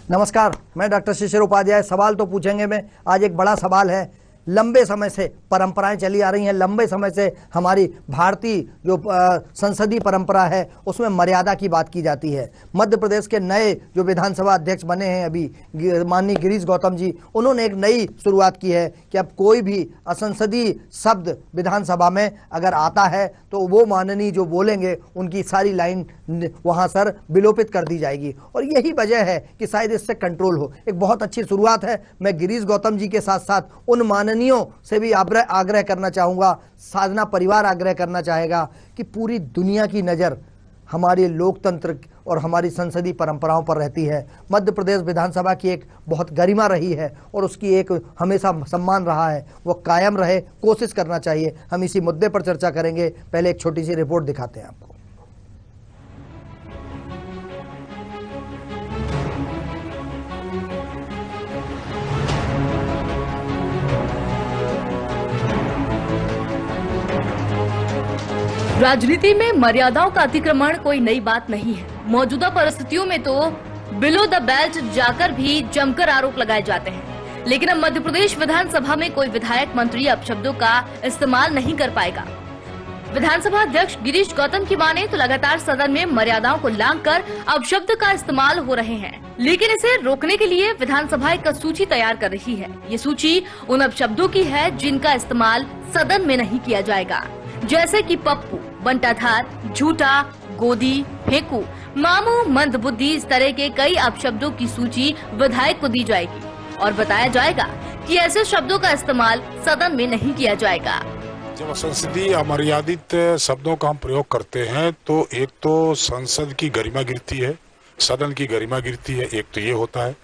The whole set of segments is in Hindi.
नमस्कार, मैं डॉक्टर शिशिर उपाध्याय। सवाल तो पूछेंगे मैं। आज एक बड़ा सवाल है। लंबे समय से परंपराएं चली आ रही हैं, लंबे समय से हमारी भारतीय जो संसदीय परंपरा है उसमें मर्यादा की बात की जाती है। मध्य प्रदेश के नए जो विधानसभा अध्यक्ष बने हैं अभी माननीय गिरीश गौतम जी, उन्होंने एक नई शुरुआत की है कि अब कोई भी असंसदीय शब्द विधानसभा में अगर आता है तो वो माननीय जो बोलेंगे उनकी सारी लाइन वहाँ सर विलोपित कर दी जाएगी। और यही वजह है कि शायद इससे कंट्रोल हो। एक बहुत अच्छी शुरुआत है। मैं गिरीश गौतम जी के साथ साथ उन माननीयों से भी आग्रह करना चाहूँगा, साधना परिवार आग्रह करना चाहेगा कि पूरी दुनिया की नज़र हमारे लोकतंत्र और हमारी संसदीय परंपराओं पर रहती है। मध्य प्रदेश विधानसभा की एक बहुत गरिमा रही है और उसकी एक हमेशा सम्मान रहा है, वो कायम रहे, कोशिश करना चाहिए। हम इसी मुद्दे पर चर्चा करेंगे। पहले एक छोटी सी रिपोर्ट दिखाते हैं आपको। राजनीति में मर्यादाओं का अतिक्रमण कोई नई बात नहीं है। मौजूदा परिस्थितियों में तो बिलो द बेल्ट जाकर भी जमकर आरोप लगाए जाते हैं। लेकिन अब मध्य प्रदेश विधानसभा में कोई विधायक मंत्री अपशब्दों का इस्तेमाल नहीं कर पाएगा। विधानसभा अध्यक्ष गिरीश गौतम की माने तो लगातार सदन में मर्यादाओं को लांघकर अपशब्द का इस्तेमाल हो रहे हैं, लेकिन इसे रोकने के लिए विधानसभा एक सूची तैयार कर रही है। ये सूची उन अपशब्दों की है जिनका इस्तेमाल सदन में नहीं किया जाएगा, जैसे कि पप्पू, बंटाधार, झूठा, गोदी, फेंकू, मामू, मंदबुद्धि, इस तरह के कई अपशब्दों की सूची विधायक को दी जाएगी और बताया जाएगा कि ऐसे शब्दों का इस्तेमाल सदन में नहीं किया जाएगा। जब संसदीय अमर्यादित शब्दों का हम प्रयोग करते हैं तो एक तो संसद की गरिमा गिरती है, सदन की गरिमा गिरती है, एक तो ये होता है।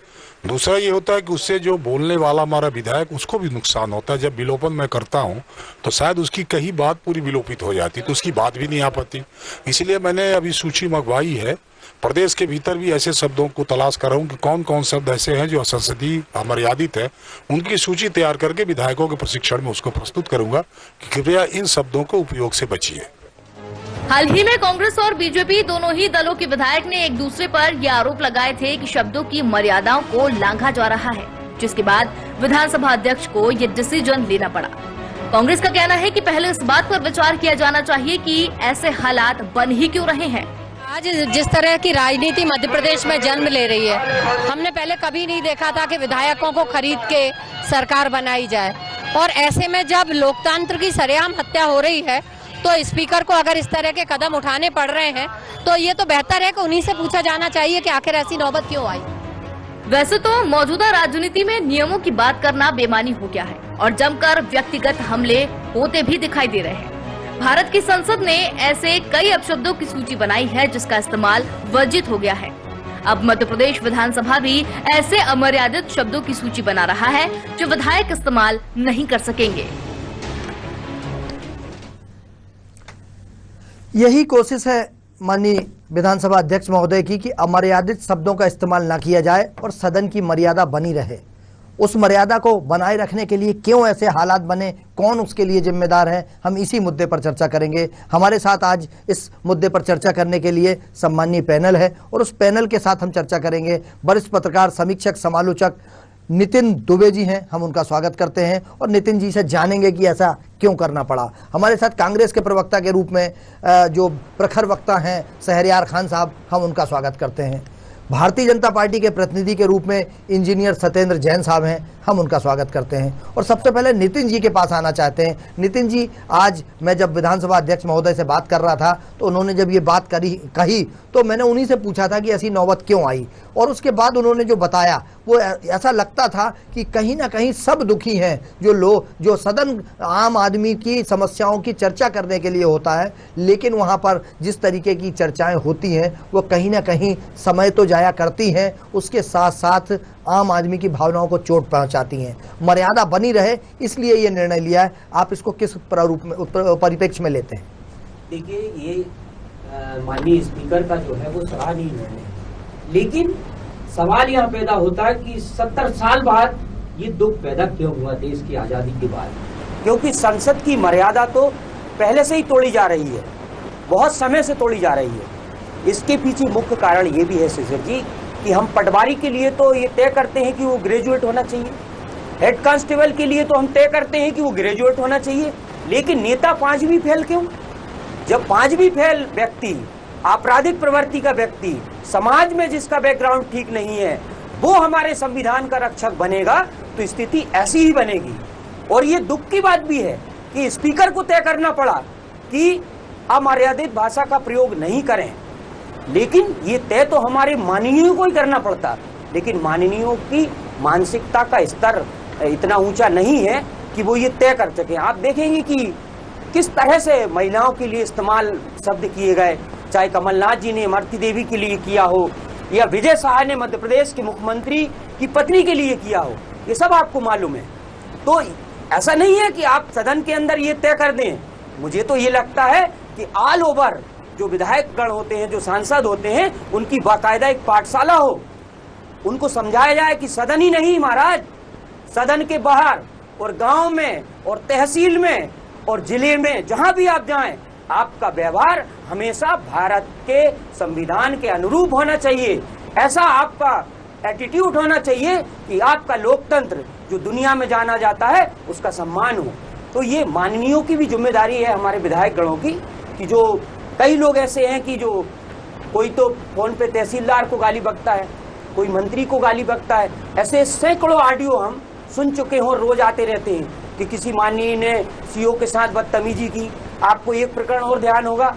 दूसरा ये होता है कि उससे जो बोलने वाला हमारा विधायक उसको भी नुकसान होता है। जब विलोपन मैं करता हूँ तो शायद उसकी कई बात पूरी विलोपित हो जाती, तो उसकी बात भी नहीं आ पाती। इसीलिए मैंने अभी सूची मंगवाई है। प्रदेश के भीतर भी ऐसे शब्दों को तलाश कर रहा हूँ कि कौन कौन शब्द ऐसे हैं जो संसदीय अमर्यादित है। उनकी सूची तैयार करके विधायकों के प्रशिक्षण में उसको प्रस्तुत करूंगा कि कृपया इन शब्दों को उपयोग से बचिए। हाल ही में कांग्रेस और बीजेपी दोनों ही दलों के विधायक ने एक दूसरे पर ये आरोप लगाए थे कि शब्दों की मर्यादाओं को लांघा जा रहा है, जिसके बाद विधानसभा अध्यक्ष को ये डिसीजन लेना पड़ा। कांग्रेस का कहना है कि पहले इस बात पर विचार किया जाना चाहिए कि ऐसे हालात बन ही क्यों रहे हैं। आज जिस तरह की राजनीति मध्य प्रदेश में जन्म ले रही है, हमने पहले कभी नहीं देखा था कि विधायकों को खरीद के सरकार बनाई जाए। और ऐसे में जब लोकतंत्र की सरेआम हत्या हो रही है तो स्पीकर को अगर इस तरह के कदम उठाने पड़ रहे हैं तो ये तो बेहतर है कि उन्हीं से पूछा जाना चाहिए कि आखिर ऐसी नौबत क्यों आई। वैसे तो मौजूदा राजनीति में नियमों की बात करना बेमानी हो गया है और जमकर व्यक्तिगत हमले होते भी दिखाई दे रहे हैं। भारत की संसद ने ऐसे कई अपशब्दों की सूची बनाई है जिसका इस्तेमाल वर्जित हो गया है। अब मध्य प्रदेश विधानसभा भी ऐसे अमर्यादित शब्दों की सूची बना रहा है जो विधायक इस्तेमाल नहीं कर सकेंगे। यही कोशिश है माननीय विधानसभा अध्यक्ष महोदय की कि अमर्यादित शब्दों का इस्तेमाल ना किया जाए और सदन की मर्यादा बनी रहे। उस मर्यादा को बनाए रखने के लिए क्यों ऐसे हालात बने, कौन उसके लिए जिम्मेदार है, हम इसी मुद्दे पर चर्चा करेंगे। हमारे साथ आज इस मुद्दे पर चर्चा करने के लिए सम्मानीय पैनल है और उस पैनल के साथ हम चर्चा करेंगे। वरिष्ठ पत्रकार, समीक्षक, समालोचक नितिन दुबे जी हैं, हम उनका स्वागत करते हैं और नितिन जी से जानेंगे कि ऐसा क्यों करना पड़ा। हमारे साथ कांग्रेस के प्रवक्ता के रूप में जो प्रखर वक्ता हैं शहरयार खान साहब, हम उनका स्वागत करते हैं। भारतीय जनता पार्टी के प्रतिनिधि के रूप में इंजीनियर सत्येंद्र जैन साहब हैं, हम उनका स्वागत करते हैं। और सबसे पहले नितिन जी के पास आना चाहते हैं। नितिन जी, आज मैं जब विधानसभा अध्यक्ष महोदय से बात कर रहा था तो उन्होंने जब ये बात कही तो मैंने उन्हीं से पूछा था कि ऐसी नौबत क्यों आई, और उसके बाद उन्होंने जो बताया वो ऐसा लगता था कि कहीं ना कहीं सब दुखी हैं। जो सदन आम आदमी की समस्याओं की चर्चा करने के लिए होता है, लेकिन वहाँ पर जिस तरीके की चर्चाएं होती हैं वो कहीं ना कहीं समय तो जाया करती हैं, उसके साथ साथ आम आदमी की भावनाओं को चोट पहुंचाती हैं। मर्यादा बनी रहे इसलिए ये निर्णय लिया है। आप इसको किस प्रारूप में, परिप्रेक्ष्य में लेते हैं? देखिए, ये माननीय स्पीकर का जो है वो सराहनीय निर्णय है, लेकिन सवाल यहाँ पैदा होता है कि 70 साल बाद ये दुख पैदा क्यों हुआ देश की आजादी के बाद। क्योंकि संसद की मर्यादा तो पहले से ही तोड़ी जा रही है, बहुत समय से तोड़ी जा रही है। इसके पीछे मुख्य कारण ये भी है शिशिर जी कि हम पटवारी के लिए तो ये तय करते हैं कि वो ग्रेजुएट होना चाहिए, हेड कांस्टेबल के लिए तो हम तय करते हैं कि वो ग्रेजुएट होना चाहिए, लेकिन नेता 5वीं फेल क्यों? जब 5वीं फेल व्यक्ति, आपराधिक प्रवृत्ति का व्यक्ति, समाज में जिसका बैकग्राउंड ठीक नहीं है, वो हमारे संविधान का रक्षक बनेगा तो स्थिति ऐसी ही बनेगी। और ये दुख की बात भी है कि स्पीकर को तय करना पड़ा कि अमर्यादित भाषा का प्रयोग नहीं करें, लेकिन ये तय तो हमारे माननीयों को ही करना पड़ता, लेकिन माननीयों की मानसिकता का स्तर इतना ऊंचा नहीं है कि वो ये तय कर सके। आप देखेंगे कि किस तरह से महिलाओं के लिए इस्तेमाल शब्द किए गए, चाहे कमलनाथ जी ने इमरती देवी के लिए किया हो या विजय शाह ने मध्य प्रदेश के मुख्यमंत्री की पत्नी के लिए किया हो, ये सब आपको मालूम है। तो ऐसा नहीं है कि आप सदन के अंदर ये तय कर दें। मुझे तो ये लगता है कि ऑल ओवर जो विधायक गण होते हैं, जो सांसद होते हैं, उनकी बाकायदा एक पाठशाला हो, उनको समझाया जाए कि सदन ही नहीं महाराज, सदन के बाहर और गांव में और तहसील में और जिले में जहां भी आप जाएं, आपका व्यवहार हमेशा भारत के संविधान के अनुरूप होना चाहिए। ऐसा आपका एटीट्यूड होना चाहिए कि आपका लोकतंत्र जो दुनिया में जाना जाता है उसका सम्मान हो। तो ये माननीयों की भी जिम्मेदारी है, हमारे विधायक गणों की, कि जो कई लोग ऐसे हैं कि जो कोई तो फोन पे तहसीलदार को गाली बकता है, कोई मंत्री को गाली बकता है। ऐसे सैकड़ों ऑडियो हम सुन चुके हो, रोज आते रहते हैं कि किसी माननीय ने सीओ के साथ बदतमीजी की। आपको एक प्रकरण और ध्यान होगा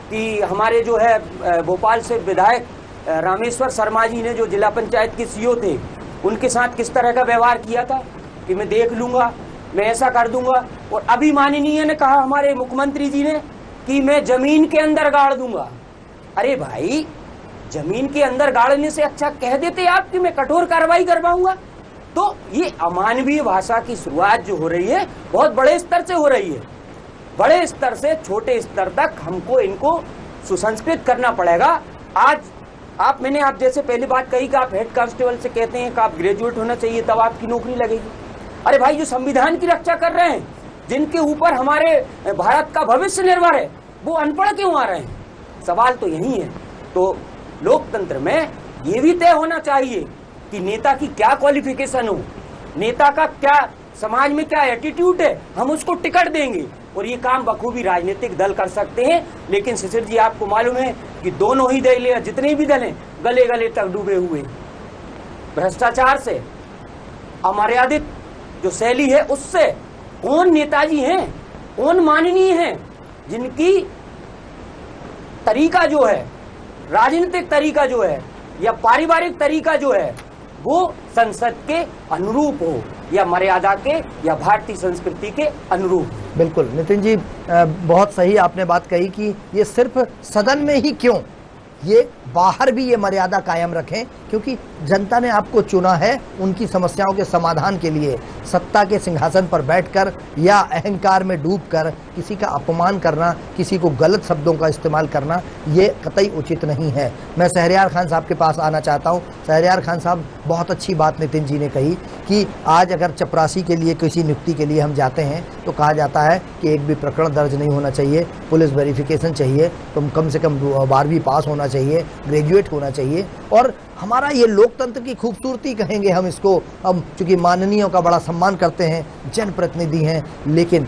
कि हमारे जो है भोपाल से विधायक रामेश्वर शर्मा जी ने, जो जिला पंचायत के सीओ थे, उनके साथ किस तरह का व्यवहार किया था कि मैं देख लूंगा, मैं ऐसा कर दूंगा। और अभी माननीय ने कहा हमारे मुख्यमंत्री जी ने कि मैं जमीन के अंदर गाड़ दूंगा। अरे भाई, जमीन के अंदर गाड़ने से अच्छा कह देते आप कि मैं कठोर कार्रवाई करवाऊंगा। तो ये अमानवीय भाषा की शुरुआत जो हो रही है बहुत बड़े स्तर से हो रही है। बड़े स्तर से छोटे स्तर तक हमको इनको सुसंस्कृत करना पड़ेगा। आज मैंने आप जैसे पहली बात कही कि आप हेड कांस्टेबल से कहते हैं कि आप ग्रेजुएट होना चाहिए तब आपकी नौकरी लगेगी। अरे भाई, जो संविधान की रक्षा कर रहे हैं, जिनके ऊपर हमारे भारत का भविष्य निर्भर है, वो अनपढ़ क्यों आ रहे हैं? सवाल तो यही है। तो लोकतंत्र में ये भी तय होना चाहिए कि नेता की क्या क्वालिफिकेशन हो, नेता का क्या समाज में क्या एटीट्यूड है, हम उसको टिकट देंगे। और ये काम बखूबी राजनीतिक दल कर सकते हैं। लेकिन शिशिर जी, आपको मालूम है कि दोनों ही दल या जितने भी दल हैं गले गले तक डूबे हुए भ्रष्टाचार से, अमर्यादित जो शैली है उससे। कौन नेताजी हैं, कौन माननीय हैं जिनकी तरीका जो है, राजनीतिक तरीका जो है या पारिवारिक तरीका जो है, वो संसद के अनुरूप हो या मर्यादा के या भारतीय संस्कृति के अनुरूप। बिल्कुल नितिन जी, बहुत सही आपने बात कही कि ये सिर्फ सदन में ही क्यों, ये बाहर भी ये मर्यादा कायम रखें, क्योंकि जनता ने आपको चुना है उनकी समस्याओं के समाधान के लिए। सत्ता के सिंहासन पर बैठकर या अहंकार में डूबकर किसी का अपमान करना, किसी को गलत शब्दों का इस्तेमाल करना, ये कतई उचित नहीं है। मैं शहरयार खान साहब के पास आना चाहता हूँ। शहरयार खान साहब, बहुत अच्छी बात नितिन जी ने कही कि आज अगर चपरासी के लिए, किसी नियुक्ति के लिए हम जाते हैं तो कहा जाता है कि एक भी प्रकरण दर्ज नहीं होना चाहिए, पुलिस वेरिफिकेशन चाहिए, तुम कम से कम 12वीं पास होना चाहिए, ग्रेजुएट होना चाहिए। और हमारा ये लोकतंत्र की खूबसूरती कहेंगे हम इसको, हम चूंकि माननीयों का बड़ा सम्मान करते हैं, जनप्रतिनिधि हैं, लेकिन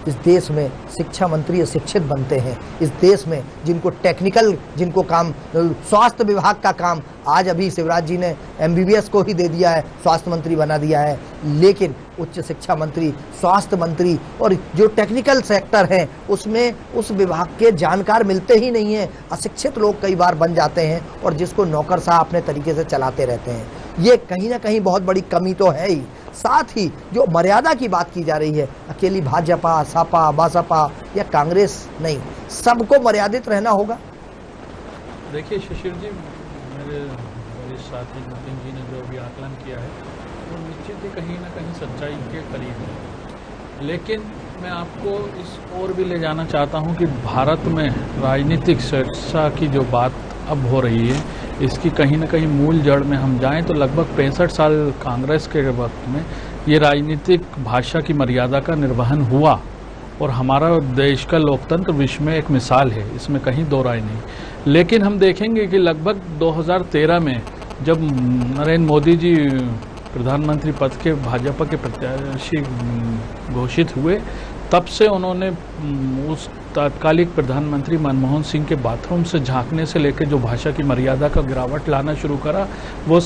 इस देश में शिक्षा मंत्री शिक्षित बनते हैं। इस देश में जिनको टेक्निकल, जिनको काम, स्वास्थ्य विभाग का काम आज अभी शिवराज जी ने MBBS को ही दे दिया है, स्वास्थ्य मंत्री बना दिया है, लेकिन उच्च शिक्षा मंत्री, स्वास्थ्य मंत्री और जो टेक्निकल सेक्टर है उसमें उस विभाग के जानकार मिलते ही नहीं हैं। अशिक्षित लोग कई बार बन जाते हैं और जिसको नौकरशाह अपने तरीके से चलाते रहते हैं। ये कहीं ना कहीं बहुत बड़ी कमी तो है ही। साथ ही जो मर्यादा की बात की जा रही है, अकेली भाजपा, सपा, बसपा या कांग्रेस नहीं, सबको मर्यादित रहना होगा। देखिए शिशिर जी, मेरे वरिष्ठ साथी नितिन जी ने जो भी आकलन किया है वो निश्चित ही कहीं ना कहीं सच्चाई के करीब है। लेकिन मैं आपको इस ओर भी ले जाना चाहता हूं कि भारत में राजनीतिक शिक्षा की जो बात अब हो रही है, इसकी कहीं ना कहीं मूल जड़ में हम जाएं तो लगभग 65 साल कांग्रेस के वक्त में ये राजनीतिक भाषा की मर्यादा का निर्वहन हुआ और हमारा देश का लोकतंत्र विश्व में एक मिसाल है, इसमें कहीं दो राय नहीं। लेकिन हम देखेंगे कि लगभग 2013 में जब नरेंद्र मोदी जी प्रधानमंत्री पद के भाजपा के प्रत्याशी घोषित हुए, तब से उन्होंने उस तत्कालिक प्रधानमंत्री मनमोहन सिंह के बाथरूम से झांकने से लेकर जो भाषा की मर्यादा का गिरावट लाना शुरू करा, वो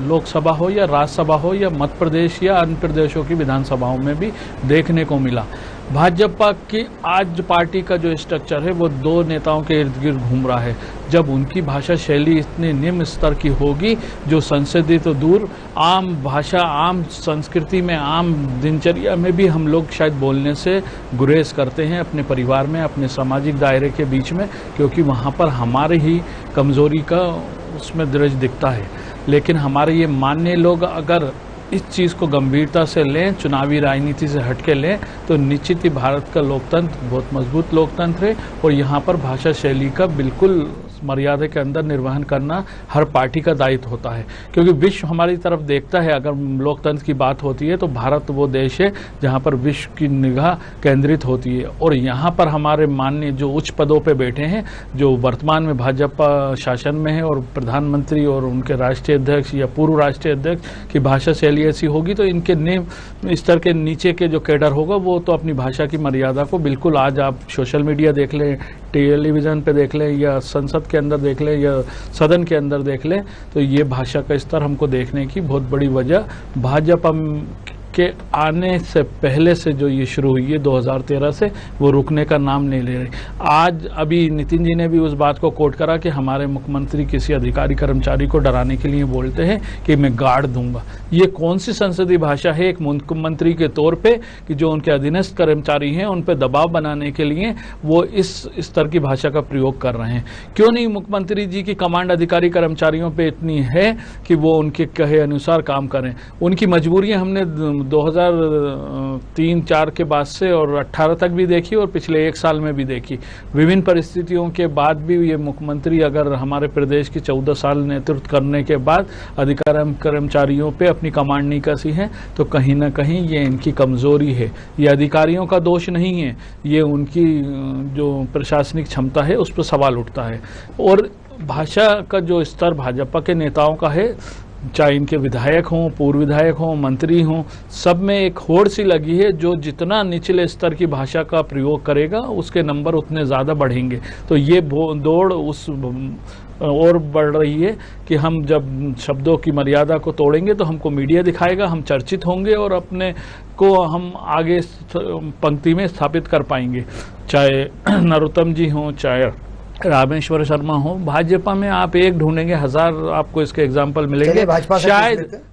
लोकसभा हो या राज्यसभा हो या मध्य प्रदेश या अन्य प्रदेशों की विधानसभाओं में भी देखने को मिला। भाजपा की आज पार्टी का जो स्ट्रक्चर है वो दो नेताओं के इर्द गिर्द घूम रहा है। जब उनकी भाषा शैली इतने निम्न स्तर की होगी, जो संसदीय तो दूर, आम भाषा, आम संस्कृति में, आम दिनचर्या में भी हम लोग शायद बोलने से गुरेज करते हैं अपने परिवार में, अपने सामाजिक दायरे के बीच में, क्योंकि वहाँ पर हमारी ही कमज़ोरी का उसमें दृश्य दिखता है। लेकिन हमारे ये मानने लोग अगर इस चीज़ को गंभीरता से लें, चुनावी राजनीति से हटके लें, तो निश्चित ही भारत का लोकतंत्र बहुत मजबूत लोकतंत्र है और यहाँ पर भाषा शैली का बिल्कुल मर्यादा के अंदर निर्वहन करना हर पार्टी का दायित्व होता है। क्योंकि विश्व हमारी तरफ देखता है, अगर लोकतंत्र की बात होती है तो भारत वो देश है जहाँ पर विश्व की निगाह केंद्रित होती है। और यहाँ पर हमारे माननीय जो उच्च पदों पे बैठे हैं, जो वर्तमान में भाजपा शासन में है, और प्रधानमंत्री और उनके राष्ट्रीय अध्यक्ष या पूर्व राष्ट्रीय अध्यक्ष की भाषा शैली ऐसी होगी, तो इनके निम्न स्तर के नीचे के जो कैडर होगा वो तो अपनी भाषा की मर्यादा को बिल्कुल, आज आप सोशल मीडिया देख लें, टेलीविज़न पे देख लें, या संसद के अंदर देख लें, या सदन के अंदर देख लें, तो ये भाषा का स्तर हमको देखने की बहुत बड़ी वजह भाजपा के आने से पहले से जो ये शुरू हुई है 2013 से, वो रुकने का नाम नहीं ले रही। आज अभी नितिन जी ने भी उस बात को कोट करा कि हमारे मुख्यमंत्री किसी अधिकारी कर्मचारी को डराने के लिए बोलते हैं कि मैं गार्ड दूंगा। ये कौन सी संसदीय भाषा है एक मुख्यमंत्री के तौर पे कि जो उनके अधीनस्थ कर्मचारी हैं उन पर दबाव बनाने के लिए वो इस स्तर की भाषा का प्रयोग कर रहे हैं? क्यों नहीं मुख्यमंत्री जी की कमांड अधिकारी कर्मचारियों पे इतनी है कि वो उनके कहे अनुसार काम करें? उनकी मजबूरियां हमने 2003-04 के बाद से और 18 तक भी देखी और पिछले एक साल में भी देखी। विभिन्न परिस्थितियों के बाद भी ये मुख्यमंत्री अगर हमारे प्रदेश की 14 साल नेतृत्व करने के बाद अधिकारी कर्मचारियों पे अपनी कमांड नहीं कसी है, तो कहीं ना कहीं ये इनकी कमजोरी है। ये अधिकारियों का दोष नहीं है, ये उनकी जो प्रशासनिक क्षमता है उस पर सवाल उठता है। और भाषा का जो स्तर भाजपा के नेताओं का है, चाहे इनके विधायक हों, पूर्व विधायक हों, मंत्री हों, सब में एक होड़ सी लगी है, जो जितना निचले स्तर की भाषा का प्रयोग करेगा उसके नंबर उतने ज़्यादा बढ़ेंगे। तो ये दौड़ उस और बढ़ रही है कि हम जब शब्दों की मर्यादा को तोड़ेंगे तो हमको मीडिया दिखाएगा, हम चर्चित होंगे और अपने को हम आगे पंक्ति में स्थापित कर पाएंगे। चाहे नरोत्तम जी हों, चाहे रामेश्वर शर्मा हो, भाजपा में आप एक ढूंढेंगे, हजार आपको इसके एग्जाम्पल मिलेंगे।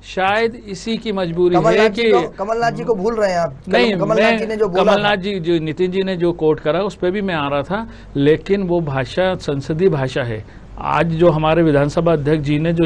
शायद इसी की मजबूरी है कि कमलनाथ जी को भूल रहे हैं आप। नहीं, कमलनाथ जी जो नितिन जी ने जो कोट करा उस पर भी मैं आ रहा था, लेकिन वो भाषा संसदीय भाषा है। आज जो हमारे विधानसभा अध्यक्ष जी ने जो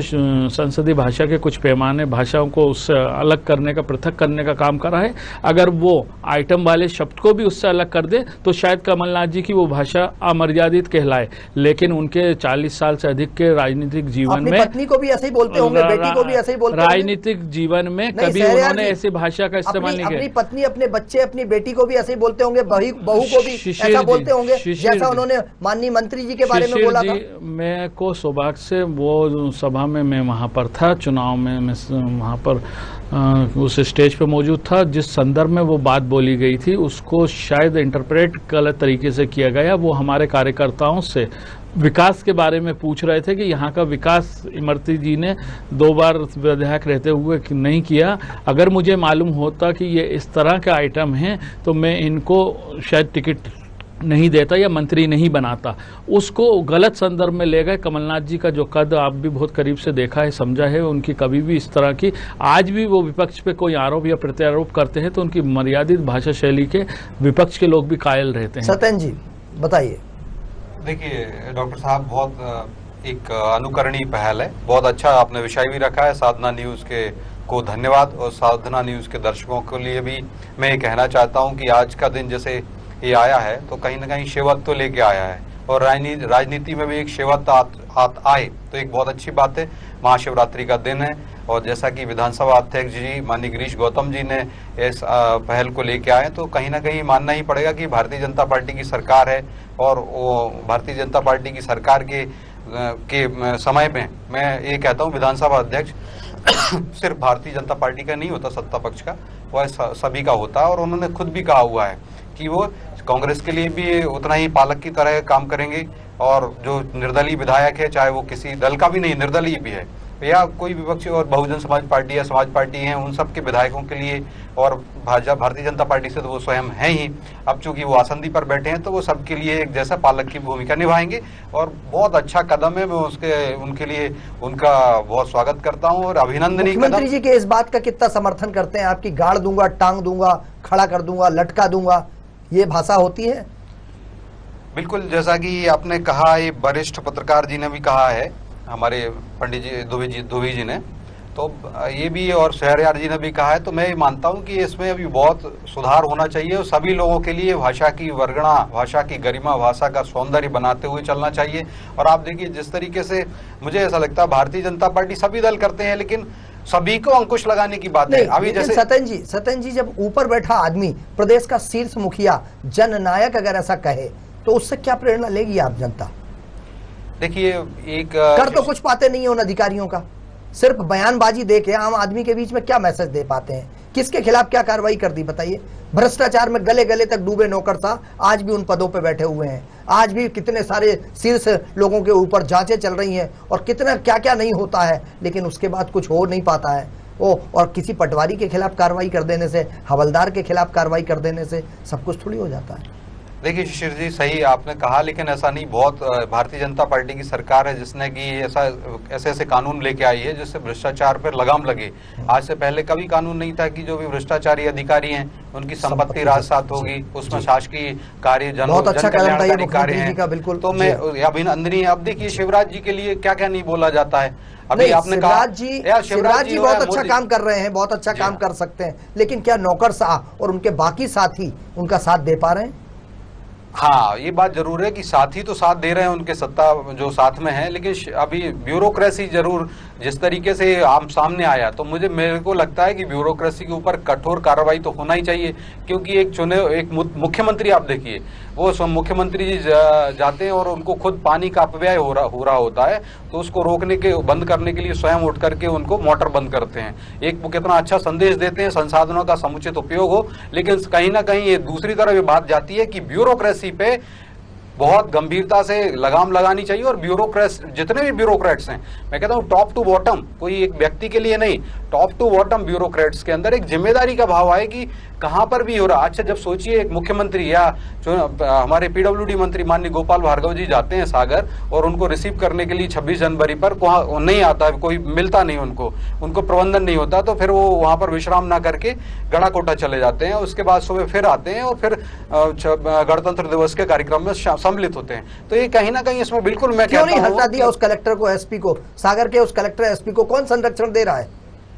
संसदीय भाषा के कुछ पैमाने भाषाओं को उससे अलग करने का, पृथक करने का काम करा है, अगर वो आइटम वाले शब्द को भी उससे अलग कर दे तो शायद कमलनाथ जी की वो भाषा अमर्यादित कहलाए। लेकिन उनके 40 साल से अधिक के राजनीतिक जीवन में, पत्नी को भी ऐसे ही बोलते होंगे, बेटी को भी ऐसे ही बोलते होंगे, राजनीतिक जीवन में कभी उन्होंने ऐसी भाषा का इस्तेमाल नहीं किया। अपनी पत्नी, अपने बच्चे, अपनी बेटी को भी ऐसे ही बोलते होंगे, बहू को भी ऐसा बोलते होंगे जैसा उन्होंने माननीय मंत्री जी के बारे में बोला था। मैं को सौभाग्य से वो सभा में मैं वहाँ पर था, चुनाव में मैं वहाँ पर उस स्टेज पे मौजूद था। जिस संदर्भ में वो बात बोली गई थी उसको शायद इंटरप्रेट गलत तरीके से किया गया। वो हमारे कार्यकर्ताओं से विकास के बारे में पूछ रहे थे कि यहाँ का विकास इमरती जी ने 2 बार विधायक रहते हुए नहीं किया। अगर मुझे मालूम होता कि ये इस तरह के आइटम हैं तो मैं इनको शायद टिकट नहीं देता या मंत्री नहीं बनाता। उसको गलत संदर्भ में ले गए। कमलनाथ जी का जो कद आप भी बहुत करीब से देखा है, समझा है, उनकी कभी भी इस तरह की, आज भी वो विपक्ष पे कोई आरोप या प्रत्यारोप करते हैं तो उनकी मर्यादित भाषा शैली के विपक्ष के लोग भी कायल रहते हैं। सत्यन जी बताइए। देखिए डॉक्टर साहब, बहुत एक अनुकरणीय पहल है, बहुत अच्छा आपने विषय भी रखा है। साधना न्यूज़ के को धन्यवाद, और साधना न्यूज़ के दर्शकों के लिए भी मैं ये कहना चाहता हूँ कि आज का दिन जैसे ये आया है तो कहीं ना कहीं शिवत्व लेके आया है, और राजनीति में भी एक शिवत्व आए तो एक बहुत अच्छी बात है। महाशिवरात्रि का दिन है, और जैसा कि विधानसभा अध्यक्ष जी माननीय गिरीश गौतम जी ने इस पहल को लेके आए, तो कहीं ना कहीं मानना ही पड़ेगा कि भारतीय जनता पार्टी की सरकार है, और वो भारतीय जनता पार्टी की सरकार के के समय में मैं ये कहता हूँ विधानसभा अध्यक्ष सिर्फ भारतीय जनता पार्टी का नहीं होता, सत्ता पक्ष का, वह सभी का होता है। और उन्होंने खुद भी कहा हुआ है कि वो कांग्रेस के लिए भी उतना ही पालक की तरह काम करेंगे, और जो निर्दलीय विधायक है, चाहे वो किसी दल का भी नहीं, निर्दलीय भी है या कोई विपक्षी, और बहुजन समाज पार्टी या समाज पार्टी हैं, उन सब के विधायकों के लिए, और भारतीय जनता पार्टी से तो वो स्वयं है ही, अब चूंकि वो आसंदी पर बैठे हैं तो वो सबके लिए एक जैसा पालक की भूमिका निभाएंगे। और बहुत अच्छा कदम है, मैं उनके लिए उनका बहुत स्वागत करता हूं और अभिनंदन। मुख्यमंत्री जी के इस बात का कितना समर्थन करते हैं? आपकी गाड़ दूंगा, टांग दूंगा, खड़ा कर दूंगा, लटका दूंगा, ये भाषा होती है? बिल्कुल, जैसा कि आपने कहा, ये वरिष्ठ पत्रकार जी ने भी कहा है, हमारे पंडित जी दुबे जी ने, तो ये भी, और शहरयार जी ने भी कहा है। तो मैं ये मानता हूँ कि इसमें अभी बहुत सुधार होना चाहिए और सभी लोगों के लिए भाषा की वर्गणा, भाषा की गरिमा, भाषा का सौंदर्य बनाते हुए चलना चाहिए। और आप देखिए जिस तरीके से मुझे ऐसा लगता है भारतीय जनता पार्टी सभी दल करते हैं, लेकिन सभी को अंकुश लगाने की बात है। अभी जैसे सतन जी जब ऊपर बैठा आदमी, प्रदेश का शीर्ष मुखिया, जननायक अगर ऐसा कहे तो उससे क्या प्रेरणा लेगी आप जनता? देखिए, एक कर तो कुछ पाते नहीं है उन अधिकारियों का, सिर्फ बयानबाजी दे के आम आदमी के बीच में क्या मैसेज दे पाते हैं? किसके खिलाफ क्या कार्रवाई कर दी बताइए? भ्रष्टाचार में गले गले तक डूबे नौकरशाह आज भी उन पदों पे बैठे हुए हैं, आज भी कितने सारे शीर्ष लोगों के ऊपर जांचें चल रही हैं और कितना क्या क्या नहीं होता है, लेकिन उसके बाद कुछ हो नहीं पाता है। और किसी पटवारी के खिलाफ कार्रवाई कर देने से, हवलदार के खिलाफ कार्रवाई कर देने से सब कुछ थोड़ी हो जाता है। देखिए शिशिर जी, सही आपने कहा, लेकिन ऐसा नहीं, बहुत भारतीय जनता पार्टी की सरकार है जिसने कि ऐसे कानून लेके आई है जिससे भ्रष्टाचार पर लगाम लगे। आज से पहले कभी कानून नहीं था कि जो भी भ्रष्टाचारी अधिकारी हैं उनकी संपत्ति राजसात होगी, उसमें शासकीय कार्य बहुत अच्छा कल्याणकारी कार्य है। बिल्कुल, तो मैं अभिनंदनीय। अब देखिए शिवराज जी के लिए क्या क्या नहीं बोला जाता है। अभी आपने कहा शिवराज जी बहुत अच्छा काम कर रहे हैं, बहुत अच्छा काम कर सकते हैं, लेकिन क्या नौकरशाह और उनके बाकी साथी उनका साथ दे पा रहे हैं? हाँ, ये बात जरूर है कि साथी तो साथ दे रहे हैं उनके, सत्ता जो साथ में है, लेकिन अभी ब्यूरोक्रेसी जरूर जिस तरीके से आम सामने आया, तो मेरे को लगता है कि ब्यूरोक्रेसी के ऊपर कठोर कार्रवाई तो होना ही चाहिए। क्योंकि एक मुख्यमंत्री, आप देखिए, वो मुख्यमंत्री जी जाते हैं और उनको खुद पानी का अपव्यय हो रहा होता है, तो उसको रोकने के, बंद करने के लिए स्वयं उठ करके उनको मोटर बंद करते हैं। एक वो कितना अच्छा संदेश देते हैं, संसाधनों का समुचित उपयोग हो, लेकिन कहीं ना कहीं ये दूसरी तरफ ये बात जाती है कि ब्यूरोक्रेसी पे बहुत गंभीरता से लगाम लगानी चाहिए। और जितने भी ब्यूरोक्रेट्स हैं, मैं कहता हूँ टॉप टू बॉटम, कोई एक व्यक्ति के लिए नहीं, टॉप टू बॉटम ब्यूरोक्रेट्स के अंदर एक जिम्मेदारी का भाव आए कि कहां पर भी हो रहा। अच्छा, जब सोचिए एक मुख्यमंत्री या जो हमारे पीडब्ल्यूडी मंत्री माननीय गोपाल भार्गव जी जाते हैं सागर, और उनको रिसीव करने के लिए 26 जनवरी पर नहीं आता है, कोई मिलता नहीं उनको प्रबंधन नहीं होता, तो फिर वो वहां पर विश्राम ना करके गढ़ाकोटा चले जाते हैं। उसके बाद सुबह फिर आते हैं और फिर गणतंत्र दिवस के कार्यक्रम में सम्मिलित होते हैं। तो ये कहीं ना कहीं इसमें बिल्कुल मैं क्यों नहीं हटा दिया उस कलेक्टर को, एसपी को, सागर के उस कलेक्टर एसपी को कौन संरक्षण दे रहा है?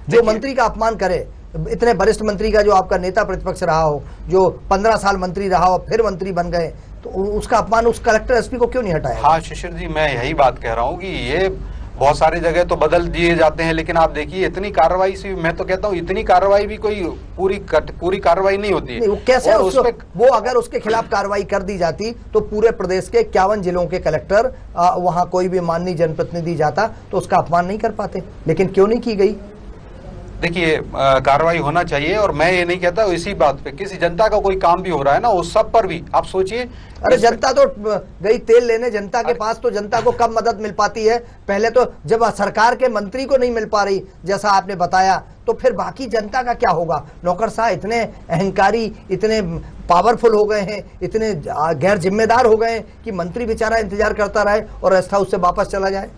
जो मंत्री का अपमान करे, इतने वरिष्ठ मंत्री का, जो आपका नेता प्रतिपक्ष रहा हो, जो 15 साल मंत्री रहा हो, फिर मंत्री बन गए, तो उसका अपमान उस कलेक्टर एसपी को क्यों नहीं हटाया? हाँ शिशिर जी, मैं यही बात कह रहा हूँ कि ये बहुत सारी जगह तो बदल दिए जाते हैं, लेकिन आप देखिए इतनी कार्रवाई से, मैं तो कहता हूँ इतनी कार्रवाई भी कोई पूरी कार्रवाई नहीं होती है। वो कैसे वो अगर उसके खिलाफ कार्रवाई कर दी जाती तो पूरे प्रदेश के 51 जिलों के कलेक्टर वहां कोई भी माननीय जनप्रतिनिधि जाता तो उसका अपमान नहीं कर पाते, लेकिन क्यों नहीं की गई? देखिए कार्रवाई होना चाहिए, और मैं ये नहीं कहता इसी बात पे, किसी जनता का कोई काम भी हो रहा है ना, उस सब पर भी आप सोचिए। अरे जनता तो गई तेल लेने जनता के पास, तो जनता को कब मदद मिल पाती है? पहले तो जब सरकार के मंत्री को नहीं मिल पा रही जैसा आपने बताया, तो फिर बाकी जनता का क्या होगा? नौकरशाह इतने अहंकारी, इतने पावरफुल हो गए हैं, इतने गैर जिम्मेदार हो गए कि मंत्री बेचारा इंतजार करता रहे और रेस्ट हाउस से वापस चला जाए।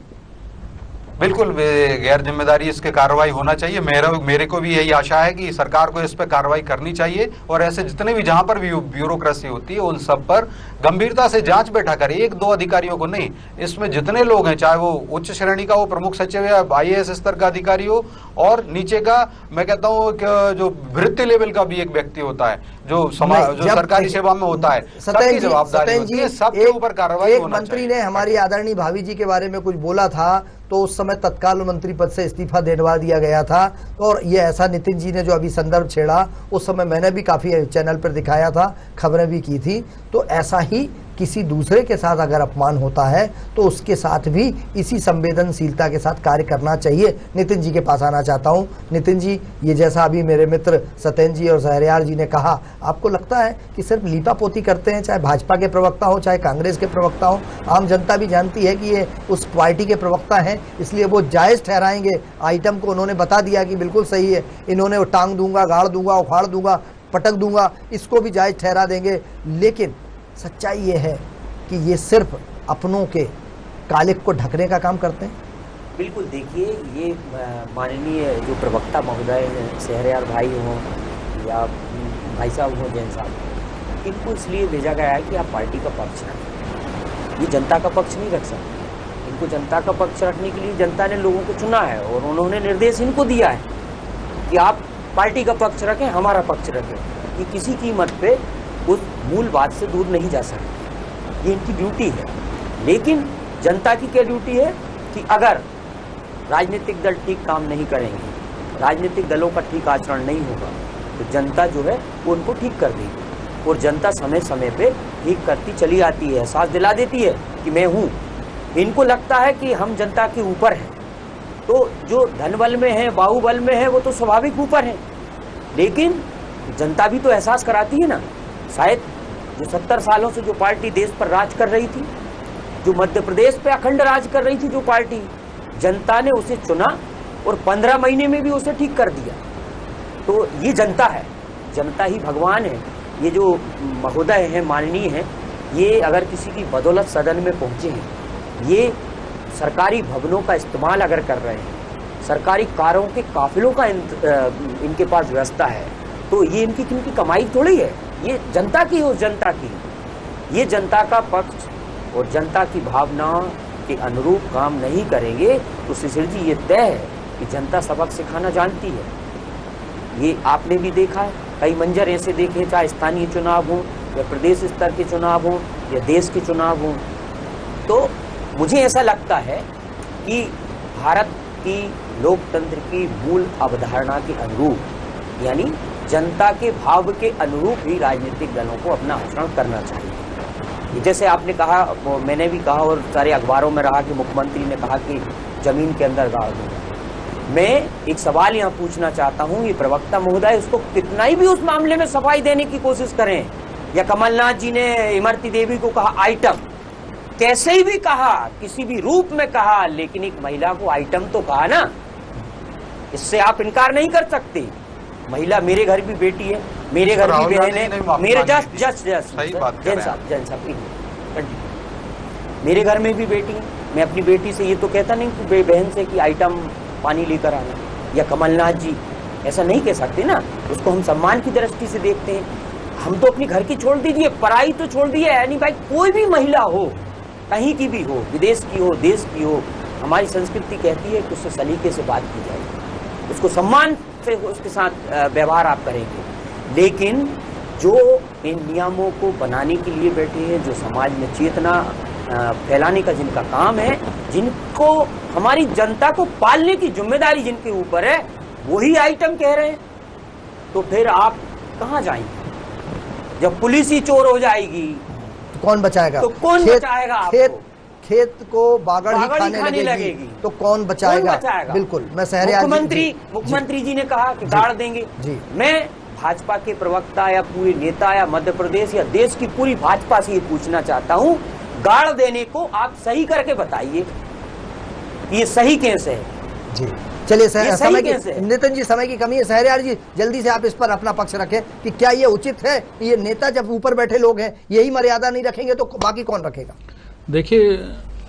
बिल्कुल गैर जिम्मेदारी इसके कार्रवाई होना चाहिए। मेरे को भी यही आशा है कि सरकार को इस पर कार्रवाई करनी चाहिए, और ऐसे जितने भी जहां पर भी ब्यूरोक्रेसी होती है उन सब पर गंभीरता से जांच बैठा करे, 1-2 अधिकारियों को नहीं, इसमें जितने लोग हैं, चाहे वो उच्च श्रेणी का हो, प्रमुख सचिव या IAS स्तर का अधिकारी हो, और नीचे का मैं कहता हूँ जो वृत्ति लेवल का भी एक व्यक्ति होता है जो सरकारी सेवा में होता है, सबकी जवाबदारी होती है, सबके ऊपर कार्रवाई होना चाहिए। मंत्री ने हमारी आदरणीय भाभी जी के बारे में कुछ बोला था, तो उस समय तत्काल मंत्री पद से इस्तीफा दिलवा दिया गया था। और ये ऐसा नितिन जी ने जो अभी संदर्भ छेड़ा, उस समय मैंने भी काफी चैनल पर दिखाया था, खबरें भी की थी, तो ऐसा ही किसी दूसरे के साथ अगर अपमान होता है तो उसके साथ भी इसी संवेदनशीलता के साथ कार्य करना चाहिए। नितिन जी के पास आना चाहता हूं। नितिन जी, ये जैसा अभी मेरे मित्र सत्येंद्र जी और शहरयार जी ने कहा, आपको लगता है कि सिर्फ लीपापोती करते हैं, चाहे भाजपा के प्रवक्ता हो चाहे कांग्रेस के प्रवक्ता हो, आम जनता भी जानती है कि ये उस पार्टी के प्रवक्ता हैं, इसलिए वो जायज़ ठहराएंगे आइटम को। उन्होंने बता दिया कि बिल्कुल सही है, इन्होंने टांग दूंगा, गाड़ दूंगा, उखाड़ दूंगा, पटक दूंगा, इसको भी जायज़ ठहरा देंगे। लेकिन सच्चाई ये है कि ये सिर्फ अपनों के कालिक को ढकने का काम करते हैं। बिल्कुल, देखिए, ये माननीय जो प्रवक्ता महोदय हैं, शहरयार भाई हों या भाई साहब हों, जैन साहब, इनको इसलिए भेजा गया है कि आप पार्टी का पक्ष रखें। ये जनता का पक्ष नहीं रख सकते। इनको जनता का पक्ष रखने के लिए जनता ने लोगों को चुना है और उन्होंने निर्देश इनको दिया है कि आप पार्टी का पक्ष रखें, हमारा पक्ष रखें। ये किसी कीमत पे उस मूल बात से दूर नहीं जा सकते, ये इनकी ड्यूटी है। लेकिन जनता की क्या ड्यूटी है कि अगर राजनीतिक दल ठीक काम नहीं करेंगे, राजनीतिक दलों का ठीक आचरण नहीं होगा, तो जनता जो है वो उनको ठीक कर देगी। और जनता समय समय पे ठीक करती चली आती है, एहसास दिला देती है कि मैं हूँ। इनको लगता है कि हम जनता के ऊपर हैं, तो जो धन बल में है, बाहुबल में है, वो तो स्वाभाविक ऊपर है। लेकिन जनता भी तो एहसास कराती है ना। शायद जो 70 सालों से जो पार्टी देश पर राज कर रही थी, जो मध्य प्रदेश पे अखंड राज कर रही थी जो पार्टी, जनता ने उसे चुना और 15 महीने में भी उसे ठीक कर दिया। तो ये जनता है, जनता ही भगवान है। ये जो महोदय हैं, माननीय हैं, ये अगर किसी की बदौलत सदन में पहुंचे हैं, ये सरकारी भवनों का इस्तेमाल अगर कर रहे हैं, सरकारी कारों के काफिलों का इनके पास व्यवस्था है, तो ये इनकी कमाई थोड़ी है, ये जनता की, उस जनता की। ये जनता का पक्ष और जनता की भावना के अनुरूप काम नहीं करेंगे तो शिशिर जी ये तय है कि जनता सबक सिखाना जानती है। ये आपने भी देखा है, कई मंजर ऐसे देखे, चाहे स्थानीय चुनाव हो या प्रदेश स्तर के चुनाव हो या देश के चुनाव हो। तो मुझे ऐसा लगता है कि भारत की लोकतंत्र की मूल अवधारणा के अनुरूप, यानी जनता के भाव के अनुरूप ही राजनीतिक दलों को अपना आचरण करना चाहिए। जैसे आपने कहा, मैंने भी कहा और सारे अखबारों में रहा कि मुख्यमंत्री ने कहा कि जमीन के अंदर गाड़ दूंगा। मैं एक सवाल यहाँ पूछना चाहता हूँ, ये प्रवक्ता महोदय उसको कितना ही भी उस मामले में सफाई देने की कोशिश करें, या कमलनाथ जी ने इमरती देवी को कहा आइटम, कैसे ही भी कहा, किसी भी रूप में कहा, लेकिन एक महिला को आइटम तो कहा ना, इससे आप इनकार नहीं कर सकते। महिला, मेरे घर भी बेटी है, मेरे घर भी बहन है, मेरे मेरे घर में भी बेटी है। मैं अपनी बेटी से ये तो कहता नहीं कि बहन से कि आइटम पानी लेकर आना, या कमलनाथ जी ऐसा नहीं कह सकते ना, उसको हम सम्मान की दृष्टि से देखते हैं। हम तो अपनी घर की छोड़ दीजिए, पराई तो छोड़ दिए, यानी भाई कोई भी महिला हो, कहीं की भी हो, विदेश की हो, देश की हो, हमारी संस्कृति कहती है कि उससे सलीके से बात की जाए, उसको सम्मान से उसके साथ व्यवहार आप करेंगे। लेकिन जो इन नियमों को बनाने के लिए बैठे हैं, जो समाज में चेतना फैलाने का जिनका काम है, जिनको हमारी जनता को पालने की जिम्मेदारी जिनके ऊपर है, वही आइटम कह रहे हैं, तो फिर आप कहाँ जाएंगे? जब पुलिस ही चोर हो जाएगी तो कौन बचाएगा? तो कौन बचाएगा आपको? खेत को बागड़ ही खाने लगेगी तो कौन बचाएगा? बिल्कुल, मैं शहरयार मुख्यमंत्री जी ने कहा कि गाड़ देंगे जी। मैं भाजपा के प्रवक्ता या पूरे नेता या मध्य प्रदेश या देश की पूरी भाजपा से ये पूछना चाहता हूँ, गाड़ देने को आप सही करके बताइए, ये सही कैसे है जी। चलिए समय की, नितिन जी समय की कमी है, शहरयार जी जल्दी से आप इस पर अपना पक्ष रखें कि क्या ये उचित है? ये नेता जब ऊपर बैठे लोग हैं यही मर्यादा नहीं रखेंगे तो बाकी कौन रखेगा? देखिए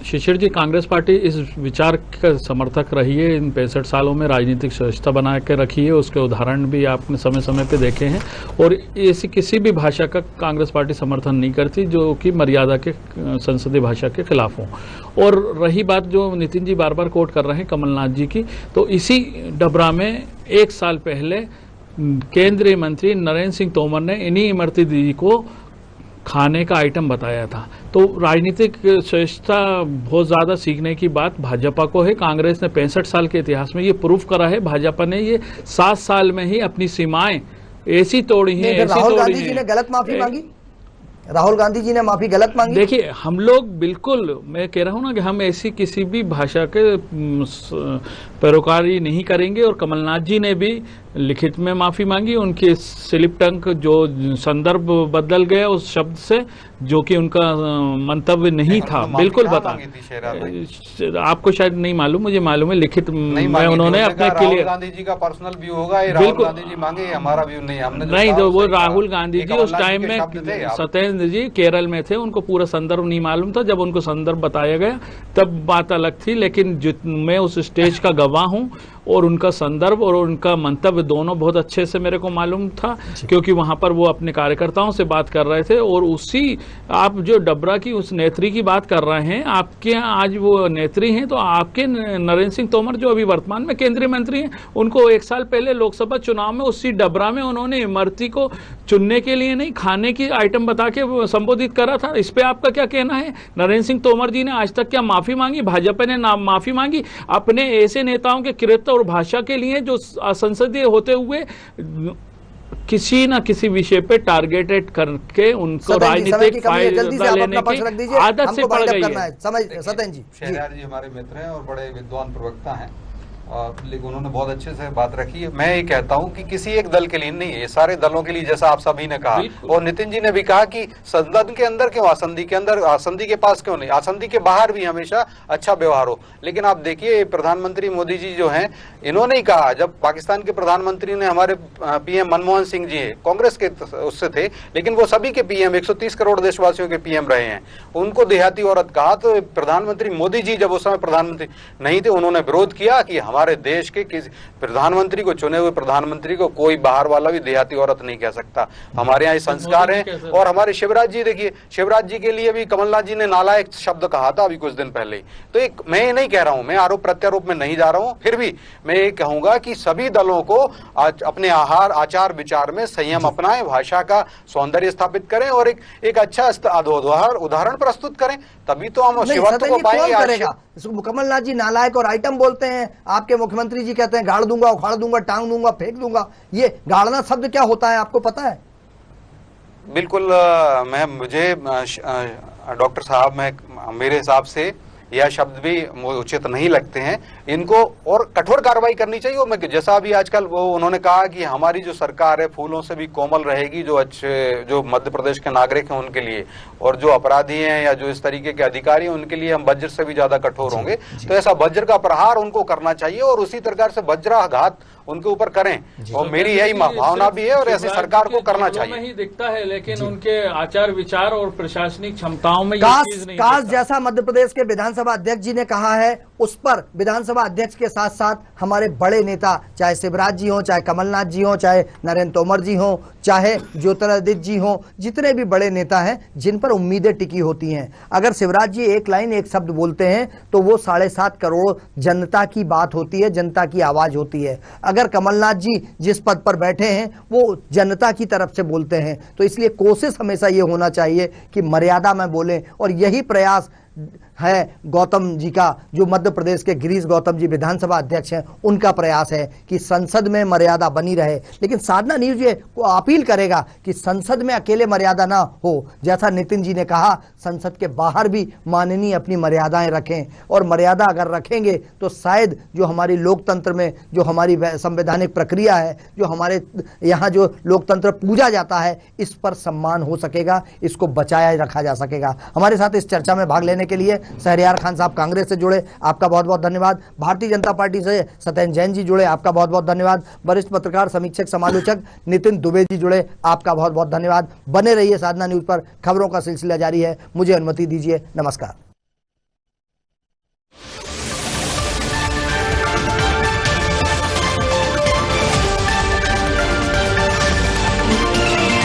शिशिर जी, कांग्रेस पार्टी इस विचार का समर्थक रही है, इन 65 सालों में राजनीतिक व्यवस्था बना के रखी है, उसके उदाहरण भी आपने समय समय पे देखे हैं। और ऐसी किसी भी भाषा का कांग्रेस पार्टी समर्थन नहीं करती जो कि मर्यादा के संसदीय भाषा के खिलाफ हो। और रही बात जो नितिन जी बार बार कोट कर रहे हैं कमलनाथ जी की, तो इसी डबरा में 1 साल पहले केंद्रीय मंत्री नरेंद्र सिंह तोमर ने इन्हीं इमरती दीदी को खाने का आइटम बताया था। तो राजनीतिक श्रेष्ठता बहुत ज़्यादा सीखने की बात भाजपा को है। कांग्रेस ने 65 साल के इतिहास में ये प्रूफ करा है, भाजपा ने ये 7 साल में ही अपनी सीमाएं ऐसी तोड़ी हैं, ऐसी राहुल तोड़ी गांधी जी ने गलत माफी मांगी, राहुल गांधी जी ने माफी गलत मांगी? देखिए, हम लोग बिल्कुल, मैं कह रहा हूं ना कि हम ऐसी किसी भी भाषा के पैरोकारी नहीं करेंगे। और कमलनाथ जी ने भी लिखित में माफी मांगी। उनके स्लिप टंक जो संदर्भ बदल गया उस शब्द से, जो कि उनका मंतव्य नहीं था, बिल्कुल बता। आपको शायद नहीं मालूम, मुझे मालूम है लिखित में उन्होंने अपने के लिए। गांधी जी का पर्सनल व्यू होगा, राहुल गांधी जी मांगे, हमारा व्यू नहीं। हमने नहीं, तो वो राहुल गांधी जी उस टाइम में, सत्येंद्र जी केरल में थे, उनको पूरा संदर्भ नहीं मालूम था। जब उनको संदर्भ बताया गया तब बात अलग थी, लेकिन मैं उस स्टेज का गवाह हूं और उनका संदर्भ और उनका मंतव्य दोनों बहुत अच्छे से मेरे को मालूम था, क्योंकि वहां पर वो अपने कार्यकर्ताओं से बात कर रहे थे। और उसी, आप जो डबरा की उस नेत्री की बात कर रहे हैं, आपके आज वो नेत्री हैं, तो आपके नरेंद्र सिंह तोमर जो अभी वर्तमान में केंद्रीय मंत्री हैं, उनको 1 साल पहले लोकसभा चुनाव में उसी डबरा में उन्होंने इमरती को चुनने के लिए नहीं, खाने की आइटम बता के संबोधित करा था। इस पे आपका क्या कहना है? नरेंद्र सिंह तोमर जी ने आज तक क्या माफी मांगी? भाजपा ने माफी मांगी अपने ऐसे नेताओं के कृत्य और भाषा के लिए जो संसदीय होते हुए किसी न किसी विषय पे टारगेटेड करके उनको राजनीतिक फायदा लेने की आदत से पड़ गई है। सत्येंद्र जी, शहरयार जी हमारे मित्र हैं और बड़े विद्वान प्रवक्ता हैं, लेकिन उन्होंने बहुत अच्छे से बात रखी है। मैं ये कहता हूं कि किसी एक दल के लिए नहीं है, सारे दलों के लिए, जैसा आप सभी ने कहा। और नितिन जी ने भी कहा कि सदन के अंदर क्यों, आसंदी के अंदर, आसंदी के पास क्यों नहीं, आसंदी के बाहर भी हमेशा अच्छा व्यवहार हो। लेकिन आप देखिए, प्रधानमंत्री मोदी जी जो हैं, इन्होंने ही कहा, जब पाकिस्तान के प्रधानमंत्री ने, हमारे पीएम मनमोहन सिंह जी कांग्रेस के उससे थे, लेकिन वो सभी के पीएम, 130 करोड़ देशवासियों के पीएम रहे हैं, उनको देहाती औरत कहा। तो प्रधानमंत्री मोदी जी जब उस समय प्रधानमंत्री नहीं थे, उन्होंने विरोध किया कि हमारे देश के किसी प्रधानमंत्री को, चुने हुए प्रधानमंत्री को कोई बाहर वाला भी देहाती औरत नहीं कह सकता। हमारे यहाँ संस्कार हैं। और हमारे शिवराज जी, देखिए, शिवराज जी के लिए भी कमलनाथ जी ने नालायक शब्द कहा था अभी कुछ दिन पहले। तो एक, मैं ये नहीं कह रहा हूं, मैं आरोप प्रत्यारोप में नहीं जा रहा हूं, फिर भी मैं ये कहूंगा कि सभी दलों को अपने आचार विचार में संयम अपनाएं, भाषा का सौंदर्य स्थापित करें और एक अच्छा उदाहरण प्रस्तुत करें, तभी तो हम शिवत्व को पाएंगे। कमलनाथ जी नालायक और आइटम बोलते हैं, आपके मुख्यमंत्री जी कहते हैं गाड़ दूंगा, उखाड़ दूंगा, टांग दूंगा, फेंक दूंगा। ये गाड़ना शब्द क्या होता है, आपको पता है? बिल्कुल, मुझे डॉक्टर साहब, मेरे हिसाब से यह शब्द भी उचित नहीं लगते हैं। इनको और कठोर कार्रवाई करनी चाहिए। और मैं, जैसा अभी आजकल वो उन्होंने कहा कि हमारी जो सरकार है फूलों से भी कोमल रहेगी, जो मध्य प्रदेश के नागरिक हैं उनके लिए, और जो अपराधी हैं या जो इस तरीके के अधिकारी हैं उनके लिए हम वज्र से भी ज्यादा कठोर होंगे। तो ऐसा वज्र का प्रहार उनको करना चाहिए और उसी प्रकार से वज्राघात उनके ऊपर करें। और मेरी यही भावना भी है और ऐसी सरकार को करना चाहिए। ही दिखता है, लेकिन उनके आचार विचार और प्रशासनिक क्षमताओं में काश जैसा मध्य प्रदेश के विधानसभा अध्यक्ष जी ने कहा है, उस पर विधानसभा अध्यक्ष के साथ साथ हमारे बड़े नेता, चाहे शिवराज जी हो, चाहे कमलनाथ जी हो, चाहे नरेंद्र तोमर जी हो, चाहे ज्योतिरादित्य जी हो, जितने भी बड़े नेता हैं जिन पर उम्मीदें टिकी होती हैं, अगर शिवराज जी एक लाइन एक शब्द बोलते हैं तो वो 7.5 करोड़ जनता की बात होती है, जनता की आवाज होती है। अगर कमलनाथ जी जिस पद पर बैठे हैं वो जनता की तरफ से बोलते हैं, तो इसलिए कोशिश हमेशा ये होना चाहिए कि मर्यादा में बोलें। और यही प्रयास है गौतम जी का, जो मध्य प्रदेश के गिरीश गौतम जी विधानसभा अध्यक्ष हैं, उनका प्रयास है कि संसद में मर्यादा बनी रहे। लेकिन साधना न्यूज ये को अपील करेगा कि संसद में अकेले मर्यादा ना हो, जैसा नितिन जी ने कहा, संसद के बाहर भी माननीय अपनी मर्यादाएं रखें। और मर्यादा अगर रखेंगे तो शायद जो हमारी लोकतंत्र में, जो हमारी संवैधानिक प्रक्रिया है, जो हमारे यहाँ जो लोकतंत्र पूजा जाता है, इस पर सम्मान हो सकेगा, इसको बचाया रखा जा सकेगा। हमारे साथ इस चर्चा में भाग लेने के लिए शहरयार खान साहब कांग्रेस से जुड़े, आपका बहुत बहुत धन्यवाद। भारतीय जनता पार्टी से सत्येंद्र जैन जी जुड़े, आपका बहुत बहुत धन्यवाद। वरिष्ठ पत्रकार, समीक्षक, समालोचक नितिन दुबे जी जुड़े, आपका बहुत बहुत धन्यवाद। बने रहिए साधना न्यूज पर, खबरों का सिलसिला जारी है। मुझे अनुमति दीजिए, नमस्कार।